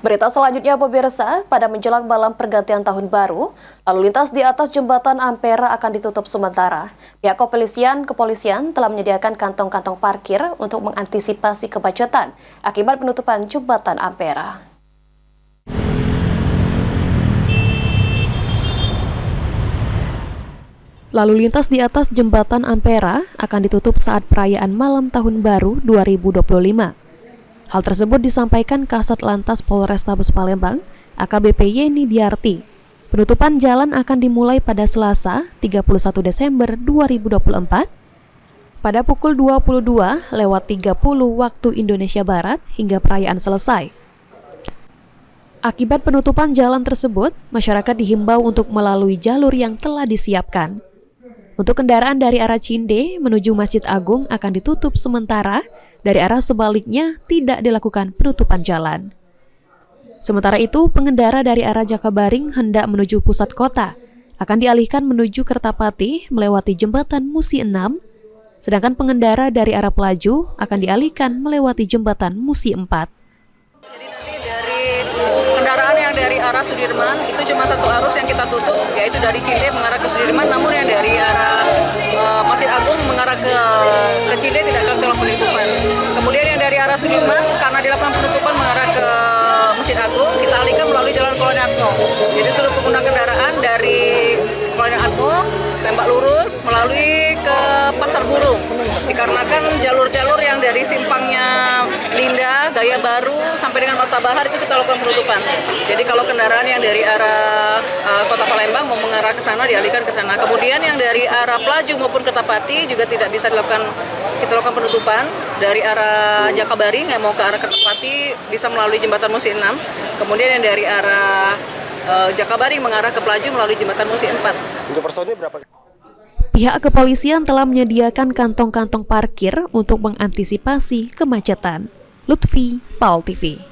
Berita selanjutnya pemirsa, pada menjelang malam pergantian tahun baru, lalu lintas di atas jembatan Ampera akan ditutup sementara. Pihak kepolisian telah menyediakan kantong-kantong parkir untuk mengantisipasi kemacetan akibat penutupan jembatan Ampera. Lalu lintas di atas jembatan Ampera akan ditutup saat perayaan malam tahun baru 2025. Hal tersebut disampaikan Kasat Lantas Polrestabes Palembang, AKBP Yeni Diarti. Penutupan jalan akan dimulai pada Selasa, 31 Desember 2024, pada pukul 22.30 waktu Indonesia Barat hingga perayaan selesai. Akibat penutupan jalan tersebut, masyarakat dihimbau untuk melalui jalur yang telah disiapkan. Untuk kendaraan dari arah Cinde menuju Masjid Agung akan ditutup sementara. Dari arah sebaliknya tidak dilakukan penutupan jalan. Sementara itu, pengendara dari arah Jakabaring hendak menuju pusat kota akan dialihkan menuju Kertapati melewati jembatan Musi 6, sedangkan pengendara dari arah Pelaju akan dialihkan melewati jembatan Musi 4. Jadi nanti dari kendaraan yang dari arah Sudirman itu cuma satu arus yang kita tutup, yaitu dari Cinde mengarah ke Sudirman, namun yang dari arah Masjid Agung mengarah ke Cinde tidak akan dilakukan penutupan. Kemudian yang dari arah Sudirman karena dilakukan penutupan mengarah ke Masjid Agung, kita alihkan melalui Jalan Kolonel Atmo. Jadi seluruh pengguna kendaraan dari Kolonel Atmo tembak lurus melalui ke Pasar Burung. Dikarenakan jalur-jalur yang dari simpangnya Linda, Gaya Baru sampai dengan Martabahar itu kita lakukan penutupan. Jadi kalau kendaraan yang dari arah Kota Palembang mau mengarah ke sana dialihkan ke sana. Kemudian yang dari arah Pelaju maupun Kertapati juga tidak bisa kita lakukan penutupan. Dari arah Jakabaring yang mau ke arah Kertapati bisa melalui jembatan Musi 6. Kemudian yang dari arah Jakabaring mengarah ke Pelaju melalui jembatan Musi 4. Untuk personil berapa? Pihak kepolisian telah menyediakan kantong-kantong parkir untuk mengantisipasi kemacetan. Lutfi, PAL TV.